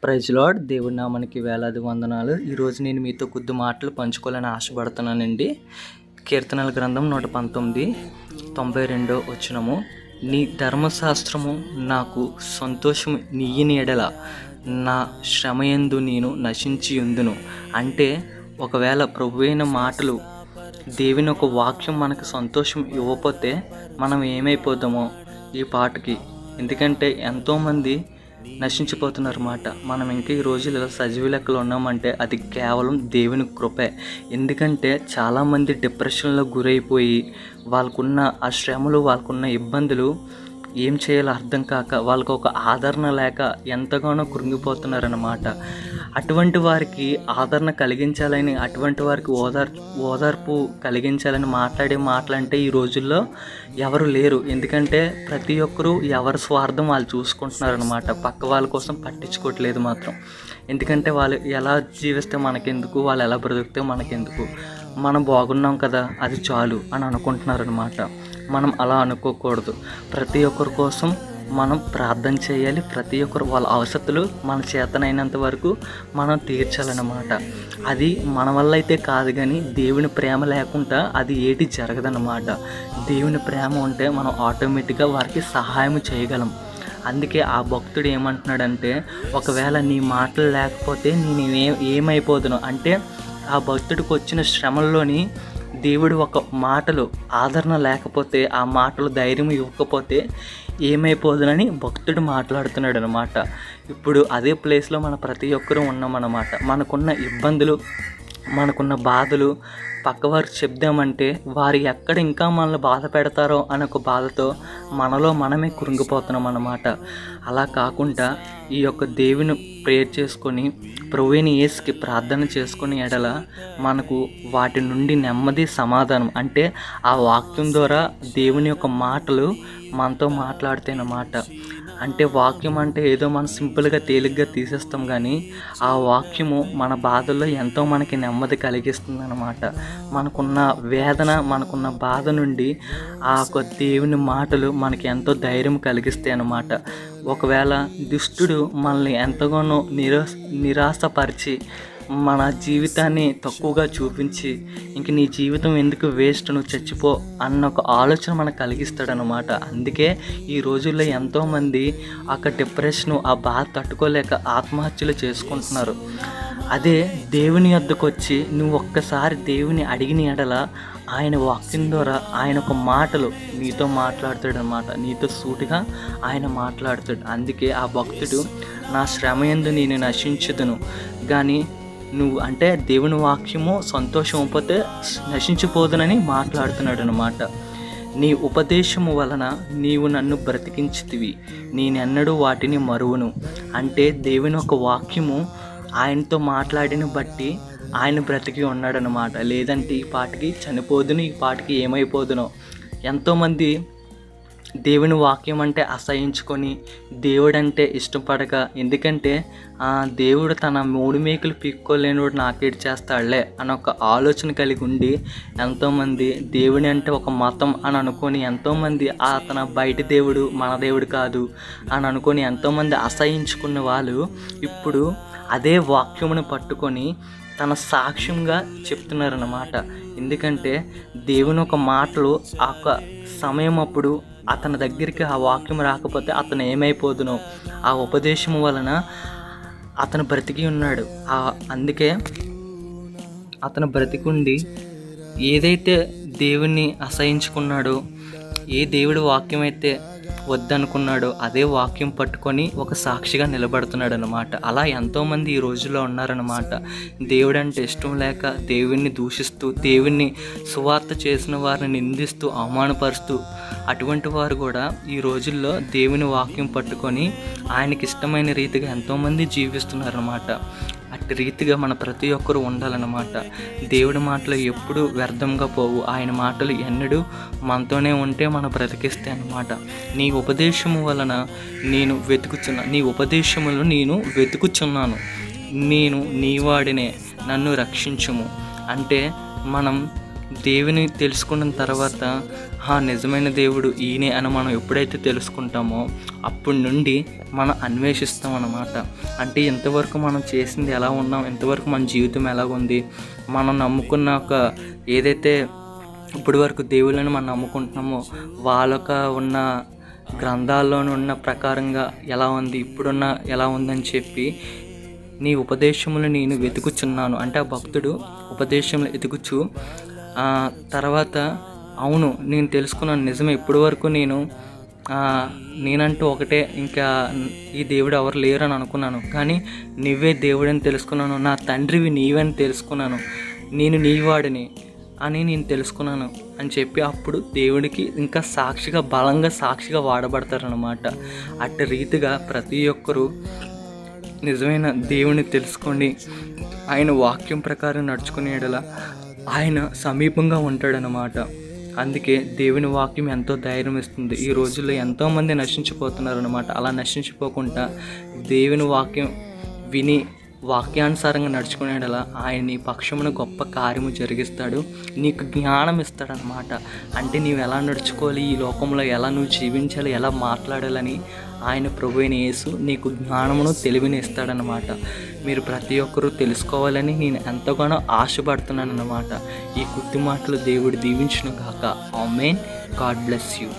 Praise lord. దేవుడి నామానికి వేలాది వందనాలు. ఈరోజు నేను మీతో కొద్ది మాటలు పంచుకోవాలని ఆశపడుతున్నానండి. కీర్తనల గ్రంథం 119 92 వచనము, నీ ధర్మశాస్త్రము నాకు సంతోషము నీయని ఎడల నా శ్రమయందు నేను నశించి ఉందును. అంటే ఒకవేళ ప్రభువైన మాటలు, దేవుని ఒక వాక్యం మనకు సంతోషం ఇవ్వకపోతే మనం ఏమైపోతామో ఈ పాటకి. ఎందుకంటే ఎంతోమంది నశించిపోతున్నారు అన్నమాట. మనం ఇంకా ఈ రోజుల్లో సజీవ లెక్కలు ఉన్నామంటే అది కేవలం దేవుని కృపే. ఎందుకంటే చాలామంది డిప్రెషన్లో గురైపోయి వాళ్ళకున్న ఆ శ్రమలు, వాళ్ళకున్న ఇబ్బందులు ఏం చేయాలో అర్థం కాక వాళ్ళకు ఒక ఆదరణ లేక ఎంతగానో కృంగిపోతున్నారన్నమాట. అటువంటి వారికి ఆదరణ కలిగించాలని, అటువంటి వారికి ఓదార్పు కలిగించాలని మాట్లాడే మాటలంటే ఈ రోజుల్లో ఎవరు లేరు. ఎందుకంటే ప్రతి ఒక్కరూ ఎవరి స్వార్థం వాళ్ళు చూసుకుంటున్నారనమాట. పక్క వాళ్ళ కోసం పట్టించుకోవట్లేదు మాత్రం. ఎందుకంటే వాళ్ళు ఎలా జీవిస్తే మనకెందుకు, వాళ్ళు ఎలా బ్రతికితే మనకెందుకు, మనం బాగున్నాం కదా అది చాలు అని అనుకుంటున్నారనమాట. మనం అలా అనుకోకూడదు. ప్రతి ఒక్కరి కోసం మనం ప్రార్థన చేయాలి. ప్రతి ఒక్కరు వాళ్ళ అవసరతలు మన చేతనైనంత వరకు మనం తీర్చాలన్నమాట. అది మన వల్ల అయితే కాదు, కానీ దేవుని ప్రేమ లేకుండా అది ఏటి జరగదన్నమాట. దేవుని ప్రేమ ఉంటే మనం ఆటోమేటిక్గా వారికి సహాయం చేయగలం. అందుకే ఆ భక్తుడు ఏమంటున్నాడంటే, ఒకవేళ నీ మాటలు లేకపోతే నేను ఏమైపోదును అంటే, ఆ భక్తుడికి వచ్చిన శ్రమల్లోని దేవుడు ఒక మాటలు ఆదరణ లేకపోతే, ఆ మాటలు ధైర్యం ఇవ్వకపోతే ఏమైపోదునని భక్తుడు మాట్లాడుతున్నాడు అనమాట. ఇప్పుడు అదే ప్లేస్లో మన ప్రతి ఒక్కరూ ఉన్నామన్నమాట. మనకున్న ఇబ్బందులు, మనకున్న బాధలు పక్కవారికి చెప్దామంటే వారు ఎక్కడ ఇంకా మనల్ని బాధ పెడతారో అనే ఒక బాధతో మనలో మనమే కృంగిపోతున్నాం అన్నమాట. అలా కాకుండా ఈ యొక్క దేవుని ప్రేయర్ చేసుకొని, ప్రభువైన యేసుకి ప్రార్థన చేసుకుని ఎడల మనకు వాటి నుండి నెమ్మది, సమాధానం, అంటే ఆ వాక్యం ద్వారా దేవుని యొక్క మాటలు మనతో మాట్లాడితేనమాట. అంటే వాక్యం అంటే ఏదో మనం సింపుల్గా తేలిగ్గా తీసేస్తాం, కానీ ఆ వాక్యము మన బాధల్లో ఎంతో మనకి నెమ్మది కలిగిస్తుంది అన్నమాట. మనకున్న వేదన, మనకున్న బాధ నుండి ఆ యొక్క దేవుని మాటలు మనకి ఎంతో ధైర్యం కలిగిస్తాయి అన్నమాట. ఒకవేళ దుష్టుడు మనల్ని ఎంతగానో నిరాశపరిచి మన జీవితాన్ని తక్కువగా చూపించి, ఇంక నీ జీవితం ఎందుకు వేస్ట్, నువ్వు చచ్చిపో అన్న ఒక ఆలోచన మనకు కలిగిస్తాడనమాట. అందుకే ఈ రోజుల్లో ఎంతోమంది ఒక డిప్రెషను, ఆ బాధ తట్టుకోలేక ఆత్మహత్యలు చేసుకుంటున్నారు. అదే దేవుని వద్దకు వచ్చి నువ్వు ఒక్కసారి దేవుని అడిగిన ఎడల ఆయన వాక్యం ద్వారా ఆయన ఒక మాటలు నీతో మాట్లాడతాడు అనమాట. నీతో సూటిగా ఆయన మాట్లాడతాడు. అందుకే ఆ భక్తుడు, నా శ్రమయందు నేను నశించదును, కానీ నువ్వు అంటే దేవుని వాక్యము సంతోషం అయిపోతే నశించిపోదునని మాట్లాడుతున్నాడు అనమాట. నీ ఉపదేశము వలన నీవు నన్ను బ్రతికించితివి, నేనెన్నడూ వాటిని మరువను. అంటే దేవుని ఒక వాక్యము ఆయనతో మాట్లాడిన బట్టి ఆయన బ్రతికి ఉన్నాడనమాట. లేదంటే ఈ పాటికి చనిపోదును, ఈ పాటికి ఏమైపోదునో. ఎంతోమంది దేవుని వాక్యం అంటే అసహించుకొని, దేవుడంటే ఇష్టపడక, ఎందుకంటే దేవుడు తన 3 మేకులు పీక్కోలేనివాడు నాకేటి చేస్తాడులే అని ఒక ఆలోచన కలిగి ఉండి ఎంతోమంది దేవుని అంటే ఒక మతం అని అనుకొని, ఎంతోమంది తన బయటి దేవుడు మన దేవుడు కాదు అని అనుకొని ఎంతోమంది అసహించుకున్న వాళ్ళు ఇప్పుడు అదే వాక్యమును పట్టుకొని తన సాక్ష్యంగా చెప్తున్నారన్నమాట. ఎందుకంటే దేవుని ఒక మాటలు ఆ సమయం అప్పుడు అతని దగ్గరికి ఆ వాక్యం రాకపోతే అతను ఏమైపోదునో, ఆ ఉపదేశం వలన అతను బ్రతికి ఉన్నాడు. అందుకే అతను బ్రతికుండి ఏదైతే దేవుణ్ణి అసహించుకున్నాడో, ఏ దేవుడు వాక్యం అయితే వద్దనుకున్నాడో అదే వాక్యం పట్టుకొని ఒక సాక్షిగా నిలబడుతున్నాడు అనమాట. అలా ఎంతోమంది ఈ రోజుల్లో ఉన్నారనమాట. దేవుడు అంటే ఇష్టం లేక దేవుణ్ణి దూషిస్తూ, దేవుణ్ణి సువార్త చేసిన వారిని నిందిస్తూ, అవమానపరుస్తూ, అటువంటి వారు కూడా ఈ రోజుల్లో దేవుని వాక్యం పట్టుకొని ఆయనకి ఇష్టమైన రీతిగా ఎంతోమంది జీవిస్తున్నారన్నమాట. అట్టి రీతిగా మన ప్రతి ఒక్కరూ ఉండాలన్నమాట. దేవుడి మాటలు ఎప్పుడూ వ్యర్థంగా పోవు. ఆయన మాటలు ఎన్నడూ మనతోనే ఉంటే మనం బ్రతికిస్తాయి అన్నమాట. నీ ఉపదేశము వలన నేను నీ ఉపదేశములు నేను వెతుకుచున్నాను, నేను నీ వాడినే, నన్ను రక్షించుము. అంటే మనం దేవుని తెలుసుకున్న తర్వాత నిజమైన దేవుడు ఈయనే అని మనం ఎప్పుడైతే తెలుసుకుంటామో అప్పటి నుండి మనం అన్వేషిస్తాం అన్నమాట. అంటే ఇంతవరకు మనం చేసింది ఎలా ఉన్నాం, ఇంతవరకు మన జీవితం ఎలాగుంది, మనం నమ్ముకున్న ఒక ఏదైతే ఇప్పటి వరకు దేవుళ్ళని మనం నమ్ముకుంటున్నామో వాళ్ళకు ఉన్న గ్రంథాల్లోనే ఉన్న ప్రకారంగా ఎలా ఉంది, ఇప్పుడున్న ఎలా ఉందని చెప్పి నీ ఉపదేశములు నేను వెతుకుచున్నాను అంటే ఆ భక్తుడు ఉపదేశంలో వెతుకుచు తర్వాత అవును నేను తెలుసుకున్నాను, నిజమే ఇప్పటి వరకు నేనంటూ ఒకటే, ఇంకా ఈ దేవుడు ఎవరు లేరు అని అనుకున్నాను, కానీ నువ్వే దేవుడని తెలుసుకున్నాను, నా తండ్రివి నీవని తెలుసుకున్నాను, నేను నీవాడిని అని నేను తెలుసుకున్నాను అని చెప్పి అప్పుడు దేవుడికి ఇంకా బలంగా సాక్షిగా వాడబడతారనమాట. అట్టి రీతిగా ప్రతి ఒక్కరూ నిజమైన దేవుని తెలుసుకోండి, ఆయన వాక్యం ప్రకారం నడుచుకునేలా ఆయన సమీపంగా ఉంటాడనమాట. అందుకే దేవుని వాక్యం ఎంతో ధైర్యం ఇస్తుంది. ఈ రోజుల్లో ఎంతోమంది నశించిపోతున్నారు అనమాట. అలా నశించిపోకుండా దేవుని వాక్యం విని వాక్యానుసారంగా నడుచుకునేలా ఆయన నీ పక్షమున గొప్ప కార్యము జరిగిస్తాడు, నీకు జ్ఞానం ఇస్తాడనమాట. అంటే నీవు ఎలా నడుచుకోవాలి, ఈ లోకంలో ఎలా నువ్వు జీవించాలి, ఎలా మాట్లాడాలని ఆయన ప్రభువైన యేసు నీకు జ్ఞానమును తెలివిని ఇస్తాడనమాట. మీరు ప్రతి ఒక్కరూ తెలుసుకోవాలని నేను ఎంతగానో ఆశపడుతున్నాను అన్నమాట. ఈ కొద్ది మాటలు దేవుడు దీవించును గాక. ఆమేన్. God bless you.